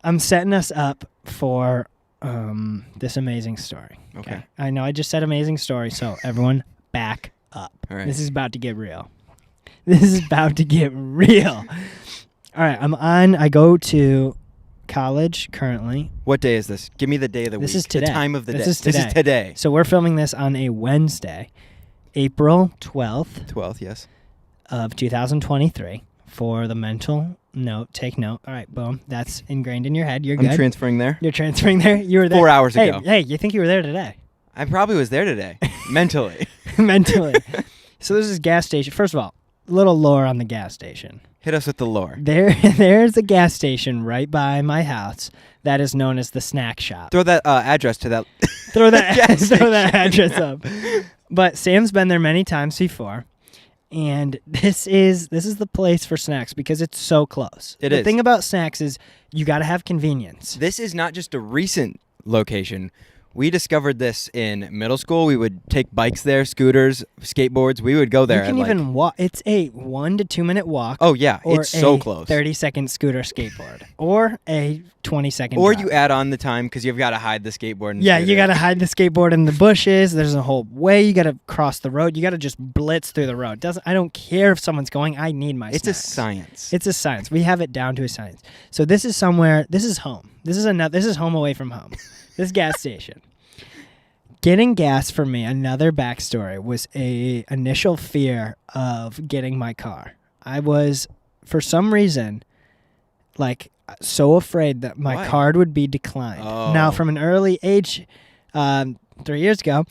I'm setting us up for this amazing story. Okay. I know I just said amazing story, so everyone back up. All right. This is about to get real. This is about to get real. All right, I go to college currently. What day is this? Give me the day of the week. This is today. The time of the day. This is today. So we're filming this on a Wednesday, April 12th 12th, yes. of 2023 for the mental note. Take note. All right, boom. That's ingrained in your head. You're good. I'm transferring there. You're transferring there? You were there 4 hours ago. Hey, you think you were there today? I probably was there today. Mentally. Mentally. So this is gas station. First of all, little lore on the gas station. Hit us with the lore. There's a gas station right by my house that is known as the snack shop. Throw that address to that. Throw that address up. But Sam's been there many times before, and this is the place for snacks because it's so close. The thing about snacks is you got to have convenience. This is not just a recent location. We discovered this in middle school. We would take bikes there, scooters, skateboards. We would go there. You can even walk. It's a 1 to 2 minute walk. Oh, yeah. It's so close. 30-second scooter skateboard. Or a 20-second Or drive. you add on the time because you've got to hide the skateboard. And you got to hide the skateboard in the bushes. There's a whole way. You got to cross the road. You got to just blitz through the road. I don't care if someone's going. I need my snacks. It's a science. It's a science. We have it down to a science. So this is somewhere. This is home. This is home away from home. This gas station. Getting gas for me, another backstory, was a initial fear of getting my car. I was, for some reason, so afraid that my card would be declined. Oh. Now, from an early age, 3 years ago,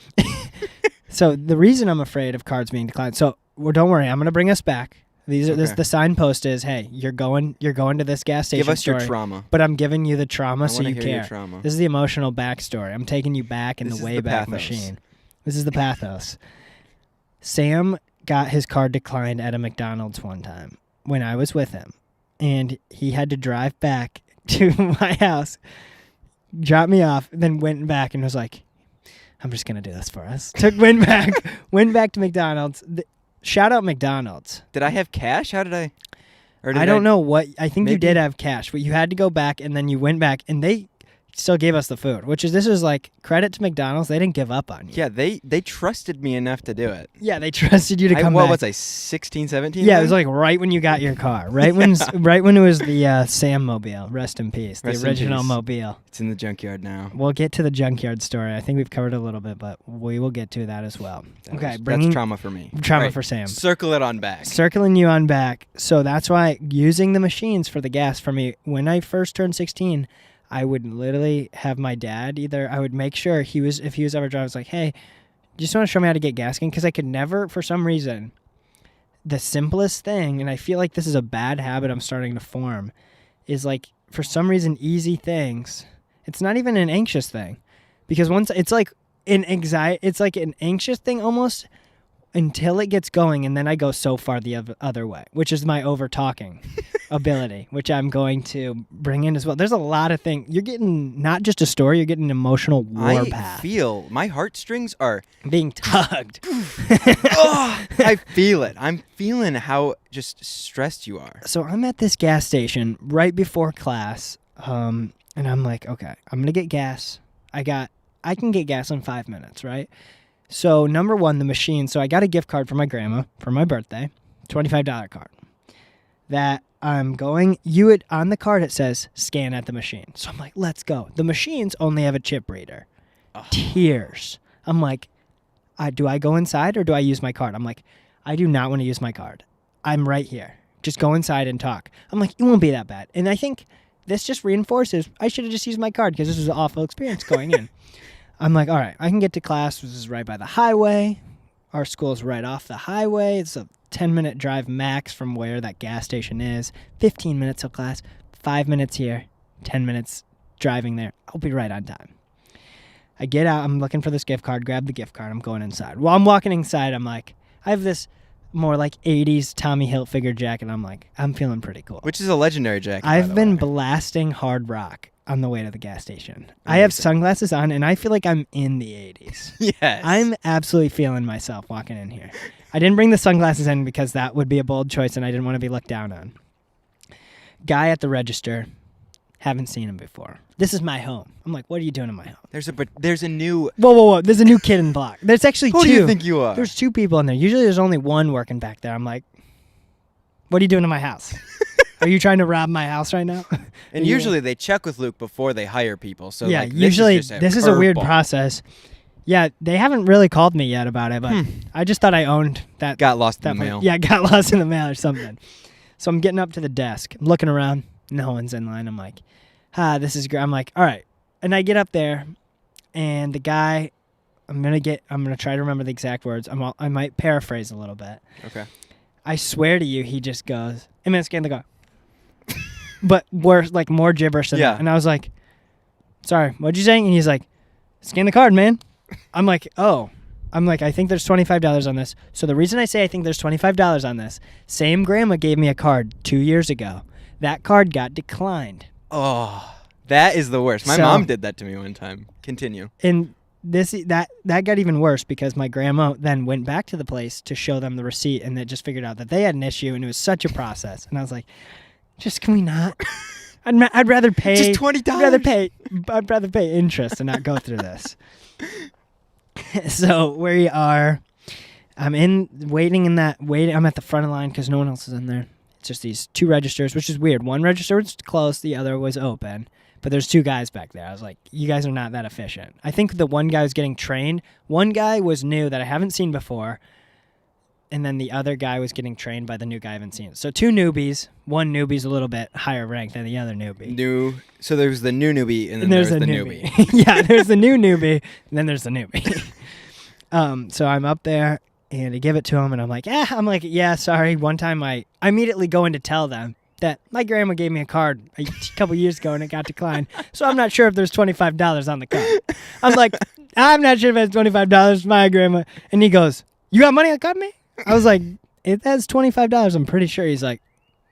so the reason I'm afraid of cards being declined, don't worry, I'm going to bring us back. The signpost is, hey, you're going to this gas station. Give us story, your trauma. But I'm giving you the trauma so you hear care. Your trauma. This is the emotional backstory. I'm taking you back in the Wayback Machine. This is the pathos. Sam got his card declined at a McDonald's one time when I was with him, and he had to drive back to my house, drop me off, then went back and was like, I'm just going to do this for us. Went back to McDonald's. Shout out McDonald's. Did I have cash? How did I? I don't know what. I think you did have cash, but you had to go back, and then you went back, and they still gave us the food, this is like credit to McDonald's. They didn't give up on you. Yeah, they trusted me enough to do it. Yeah, they trusted you to come back. What was I, 16, 17? Yeah, then? It was like right when you got your car. Right when it was the Sam Mobile. Rest in peace. The original Mobile. It's in the junkyard now. We'll get to the junkyard story. I think we've covered a little bit, but we will get to that as well. That's trauma for me. Trauma for Sam. Circle it on back. Circling you on back. So that's why using the machines for the gas for me, when I first turned 16, I would literally have my dad I would make sure if he was ever driving, I was like, hey, just want to show me how to get gas again? Because I could never, for some reason, the simplest thing, and I feel like this is a bad habit I'm starting to form, is like, for some reason, easy things. It's not even an anxious thing. Because once, it's like an anxious thing almost until it gets going, and then I go so far the other way, which is my over-talking ability, which I'm going to bring in as well. There's a lot of things. You're getting not just a story, you're getting an emotional warpath. I feel my heartstrings are being tugged. I feel it. I'm feeling how just stressed you are. So I'm at this gas station right before class, and I'm like, okay, I'm going to get gas. I can get gas in 5 minutes, right? So, number one, the machine. So, I got a gift card for my grandma for my birthday, $25 card. That I'm going, on the card it says, scan at the machine. So, I'm like, let's go. The machines only have a chip reader. Tears. I'm like, do I go inside or do I use my card? I'm like, I do not want to use my card. I'm right here. Just go inside and talk. I'm like, it won't be that bad. And I think this just reinforces, I should have just used my card because this was an awful experience going in. I'm like, all right, I can get to class. This is right by the highway. Our school's right off the highway. It's a 10-minute drive max from where that gas station is. 15 minutes till class, 5 minutes here, 10 minutes driving there. I'll be right on time. I get out. I'm looking for this gift card. Grab the gift card. I'm going inside. While I'm walking inside, I'm like, I have this more like 80s Tommy Hilfiger jacket. I'm like, I'm feeling pretty cool. Which is a legendary jacket. I've been blasting hard rock on the way to the gas station. Amazing. I have sunglasses on, and I feel like I'm in the 80s. Yes. I'm absolutely feeling myself walking in here. I didn't bring the sunglasses in because that would be a bold choice, and I didn't want to be looked down on. Guy at the register Haven't seen him before. This is my home. I'm like, what are you doing in my home? There's a new. Whoa. There's a new kid in the block. There's actually Who two. do you think you are? There's two people in there. Usually there's only one working back there. I'm like, what are you doing in my house? Are you trying to rob my house right now? And usually they check with Luke before they hire people. So yeah, like, usually this is a weird curveball. process. Yeah, they haven't really called me yet about it, but I just thought I owned that. Got lost in that the mail. Yeah, got lost in the mail or something. So I'm getting up to the desk. I'm looking around. No one's in line. I'm like, this is great. I'm like, all right. And I get up there, and the guy, I'm gonna try to remember the exact words. I might paraphrase a little bit. Okay. I swear to you, he just goes, "Hey man, scan the car." But worse, like more gibberish than that. And I was like, "Sorry, what'd you say?" And he's like, "Scan the card, man." I'm like, "Oh." I'm like, "I think there's $25 on this." So the reason I say I think there's $25 on this, same grandma gave me a card 2 years ago. That card got declined. Oh, that is the worst. My So- mom did that to me one time. Continue. And that got even worse because my grandma then went back to the place to show them the receipt, and they just figured out that they had an issue, and it was such a process. And I was like, "Just can we not? I'd rather pay Just $20. I'd rather pay interest and not go through this." So we are. I'm waiting. I'm at the front of the line because no one else is in there. It's just these two registers, which is weird. One register was closed, the other was open. But there's two guys back there. I was like, you guys are not that efficient. I think the one guy was getting trained. One guy was new that I haven't seen before. And then the other guy was getting trained by the new guy I haven't seen. So two newbies. One newbie's a little bit higher ranked than the other newbie. So there's the new newbie, and then there's the newbie. Yeah, there's the new newbie, and then there's the newbie. So I'm up there, and I give it to him, and I'm like, yeah, sorry. One time I immediately go in to tell them that my grandma gave me a card a couple years ago and it got declined. So I'm not sure if there's $25 on the card. I'm like, I'm not sure if it's $25, my grandma. And he goes, "You got money on the card, man?" I was like, "It has $25. I'm pretty sure." He's like,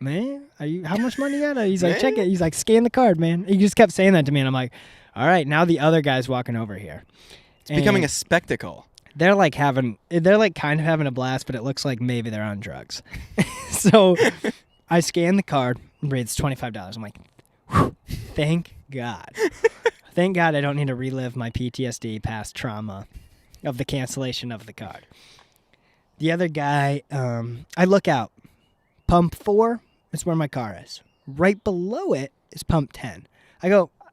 "Man, how much money you got?" He's like, "Check it." He's like, "Scan the card, man." He just kept saying that to me. And I'm like, all right, now the other guy's walking over here. It's becoming a spectacle. They're like kind of having a blast, but it looks like maybe they're on drugs. So I scan the card and reads $25. I'm like, whew, thank God. Thank God I don't need to relive my PTSD past trauma of the cancellation of the card. The other guy, I look out. Pump 4 is where my car is. Right below it is pump 10.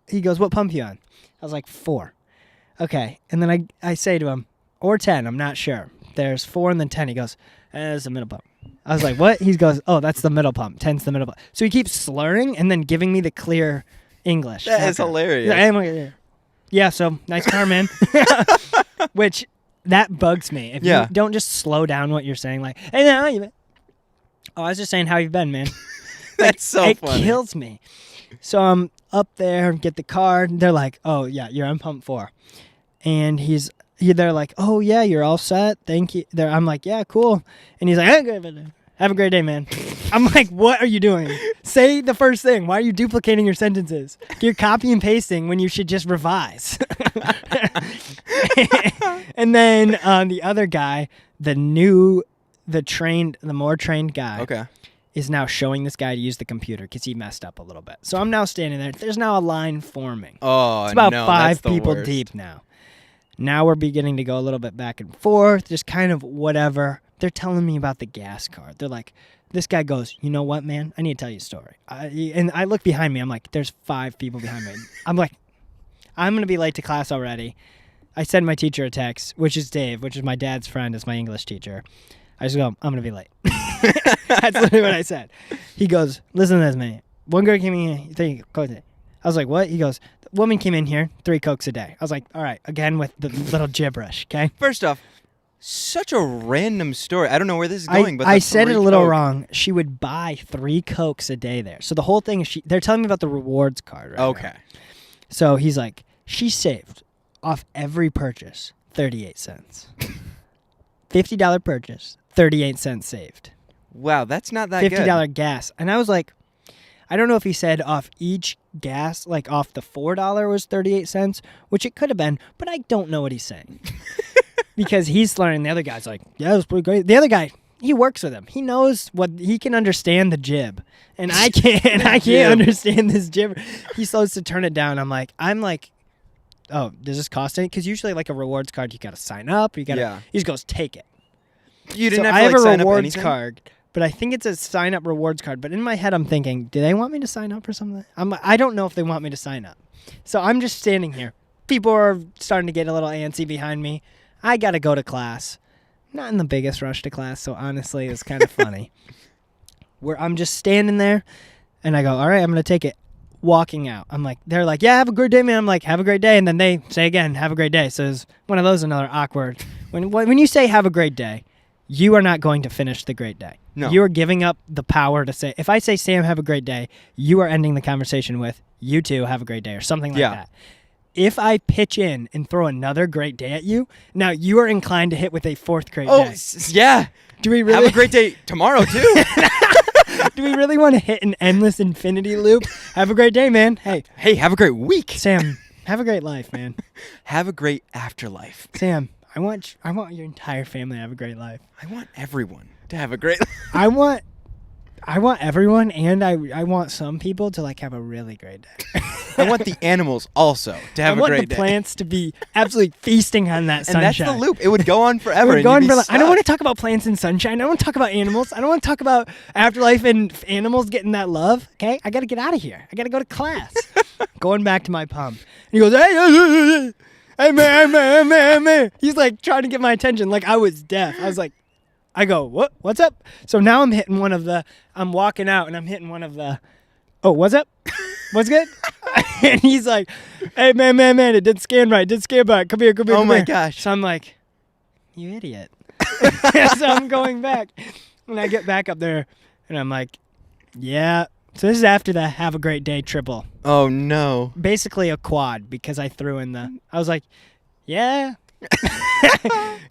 He goes, "What pump you on?" I was like, 4. Okay. And then I say to him, or 10, I'm not sure. There's 4 and then 10. He goes, "It's the middle pump." I was like, "What?" He goes, "Oh, that's the middle pump. 10's the middle pump." So he keeps slurring and then giving me the clear English. That is hilarious. Yeah, so nice car, man. Which, that bugs me. If you don't just slow down what you're saying, like, "Hey, how you been?" "Oh, I was just saying how you've been, man." That's so funny. It kills me. So I'm up there, get the card. They're like, "Oh, yeah, you're on pump 4. And they're like, "Oh, yeah, you're all set. Thank you." I'm like, "Yeah, cool." And he's like, "Have a great day, man." I'm like, "What are you doing? Say the first thing. Why are you duplicating your sentences? You're copy and pasting when you should just revise." And then the other guy, the more trained guy, is now showing this guy to use the computer because he messed up a little bit. So I'm now standing there. There's now a line forming. Oh, it's about no, 5 that's the people worst. deep now. Now we're beginning to go a little bit back and forth, just kind of whatever. They're telling me about the gas card. They're like, this guy goes, "You know what, man? I need to tell you a story." And I look behind me. I'm like, there's 5 people behind me. I'm like, I'm going to be late to class already. I send my teacher a text, which is Dave, which is my dad's friend, is my English teacher. I just go, "I'm going to be late." That's literally what I said. He goes, "Listen to this, man. One girl came in here, 3 Cokes a day." I was like, "What?" He goes, "The woman came in here, 3 Cokes a day." I was like, all right, again with the little gibberish, okay? First off, such a random story. I don't know where this is going, but I said it a little Coke. wrong. She would buy 3 Cokes a day there. So the whole thing is they're telling me about the rewards card right Okay. now. So he's like, she saved off every purchase 38 cents. $50 purchase, 38 cents saved. Wow, that's not that $50 good. gas. And I was like, I don't know if he said off each gas, like off the $4 was 38 cents, which it could have been, but I don't know what he's saying. Because he's slurring. The other guy's like, "Yeah, it was pretty great." The other guy, he works with him. He knows he can understand the jib, and I can't. I can't understand this jib. He's supposed to turn it down. I'm like, oh, does this cost anything? Because usually, like a rewards card, you got to sign up. He just goes, take it. You didn't so have to I have a sign rewards up card, but I think it's a sign up rewards card. But in my head, I'm thinking, do they want me to sign up for something? I don't know if they want me to sign up. So I'm just standing here. People are starting to get a little antsy behind me. I got to go to class. Not in the biggest rush to class, so honestly, it's kind of funny. Where I'm just standing there, and I go, all right, I'm going to take it. Walking out. They're like, yeah, have a great day, man. I'm like, have a great day. And then they say again, have a great day. So it's one of those, another awkward. When you say have a great day, you are not going to finish the great day. No. You are giving up the power to say, if I say, Sam, have a great day, you are ending the conversation with, you too, have a great day, or something like that. If I pitch in and throw another great day at you, now you are inclined to hit with a fourth great day. Yeah. Do we really have a great day tomorrow, too? Do we really want to hit an endless infinity loop? Have a great day, man. Hey, have a great week. Sam, have a great life, man. Have a great afterlife. Sam, I want your entire family to have a great life. I want everyone to have a great life. I want everyone, and I want some people to like have a really great day. I want the animals also to have a great day. I want the plants to be absolutely feasting on that sunshine. And that's the loop. It would go on forever. I don't want to talk about plants and sunshine. I don't want to talk about animals. I don't want to talk about afterlife and animals getting that love. Okay? I got to get out of here. I got to go to class. Going back to my pump. And he goes, hey, man. He's like trying to get my attention like I was deaf. I go, what? What's up? So now I'm walking out and I'm hitting one of the, oh, what's up? What's good? And he's like, hey, man, it didn't scan right. Come here. Oh, my gosh. So I'm like, you idiot. So I'm going back. And I get back up there and I'm like, yeah. So this is after the have a great day triple. Oh, no. Basically a quad because I threw in I was like, yeah.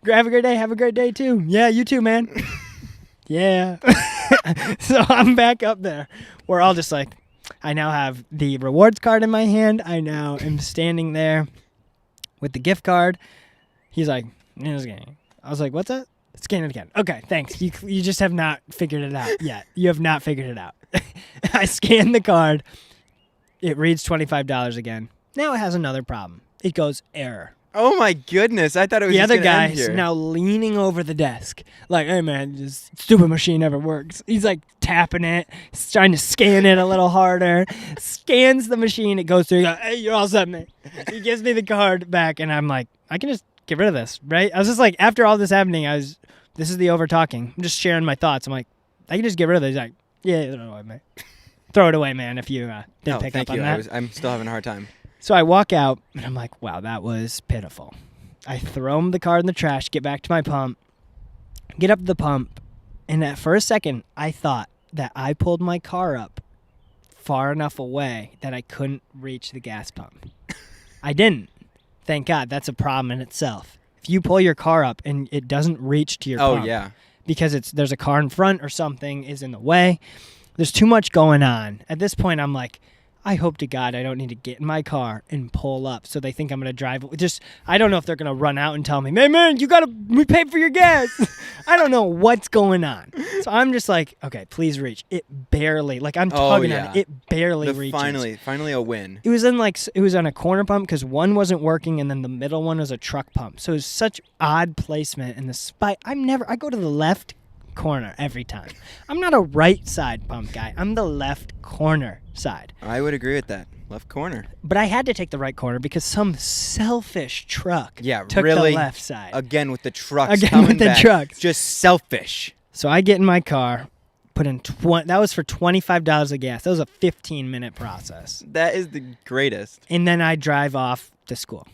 Have a great day too. Yeah, you too, man. Yeah. So I'm back up there. We're all just like, I now have the rewards card in my hand. I now am standing there with the gift card. He's like, I was like, what's that? Scan it again. Okay, thanks. You just have not figured it out yet. You have not figured it out. I scanned the card. It reads $25 again. Now it has another problem. It goes error. Oh my goodness! I thought it was the just other guy end here. now leaning over the desk, like, "Hey man, this stupid machine never works." He's like tapping it, he's trying to scan it a little harder. Scans the machine, it goes through. Hey, you're all set, man. He gives me the card back, and I'm like, I can just get rid of this, right? I was just like, after all this happening, this is the over talking. I'm just sharing my thoughts. I'm like, I can just get rid of this. He's like, yeah, throw it away, man. Throw it away, man. If you didn't pick up on that. I'm still having a hard time. So I walk out, and I'm like, wow, that was pitiful. I throw him the card in the trash, get back to my pump, get up to the pump, and for a second, I thought that I pulled my car up far enough away that I couldn't reach the gas pump. I didn't. Thank God. That's a problem in itself. If you pull your car up and it doesn't reach to your pump, because there's a car in front or something is in the way, there's too much going on. At this point, I'm like, I hope to God I don't need to get in my car and pull up so they think I'm going to drive. I don't know if they're going to run out and tell me, hey, man, we paid for your gas. I don't know what's going on. So I'm just like, okay, please reach. It barely, like I'm tugging on it. It barely reaches. Finally a win. It was on a corner pump because one wasn't working and then the middle one was a truck pump. So it was such odd placement in the spike. I go to the left corner every time. I'm not a right side pump guy. I'm the left corner side. I would agree with that. Left corner. But I had to take the right corner because some selfish truck took really, the left side. Again with the trucks coming back. Trucks. Just selfish. So I get in my car, put in that was for $25 of gas. That was a 15-minute process. That is the greatest. And then I drive off to school.